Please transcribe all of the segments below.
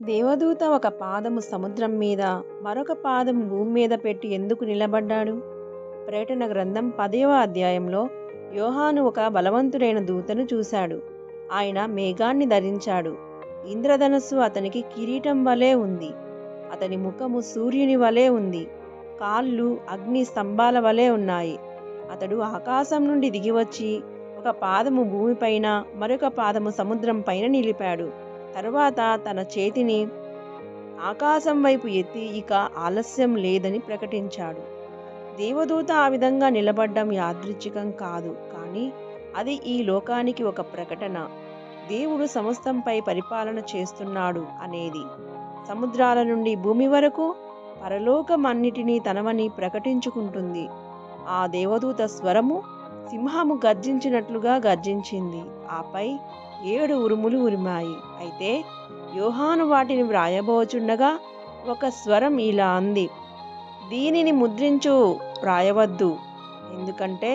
దేవదూత ఒక పాదము సముద్రం మీద, మరొక పాదం భూమి మీద పెట్టి ఎందుకు నిలబడ్డాడు? ప్రకటన గ్రంథం 10వ అధ్యాయంలో యోహాను ఒక బలవంతుడైన దూతను చూశాడు. ఆయన మేఘాన్ని ధరించాడు. ఇంద్రధనస్సు అతనికి కిరీటం వలె ఉంది. అతని ముఖము సూర్యుని వలె ఉంది. కాళ్ళు అగ్ని స్తంభాల వలె ఉన్నాయి. అతడు ఆకాశం నుండి దిగివచ్చి ఒక పాదము భూమిపైన, మరొక పాదము సముద్రం పైన నిలిపాడు. తరువాత తన చేతిని ఆకాశం వైపు ఎత్తి ఇక ఆలస్యం లేదని ప్రకటించాడు. దేవదూత ఆ విధంగా నిలబడ్డం యాదృచ్ఛికం కాదు, కానీ అది ఈ లోకానికి ఒక ప్రకటన. దేవుడు సమస్తంపై పరిపాలన చేస్తున్నాడు అనేది. సముద్రాల నుండి భూమి వరకు పరలోకం అన్నిటినీ తనవని ప్రకటించుకుంటుంది. ఆ దేవదూత స్వరము సింహము గర్జించినట్లుగా గర్జించింది. ఆపై 7 ఉరుములు ఉరిమాయి. అయితే యోహాను వాటిని వ్రాయబోచుండగా ఒక స్వరం ఇలా అంది: దీనిని ముద్రించు, వ్రాయవద్దు, ఎందుకంటే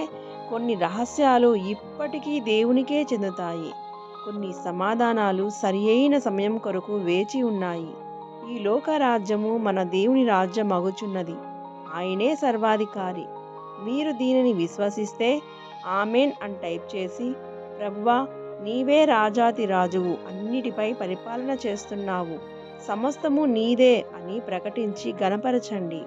కొన్ని రహస్యాలు ఇప్పటికీ దేవునికే చెందుతాయి. కొన్ని సమాధానాలు సరియైన సమయం కొరకు వేచి ఉన్నాయి. ఈ లోక రాజ్యము మన దేవుని రాజ్యం అగుచున్నది. ఆయనే సర్వాధికారి. మీరు దీనిని విశ్వసిస్తే ఆమెన్ అని టైప్ చేసి, ప్రభువా, నీవే రాజాతి రాజువు, అన్నిటిపై పరిపాలన చేస్తున్నావు, సమస్తము నీదే అని ప్రకటించి గణపరచండి.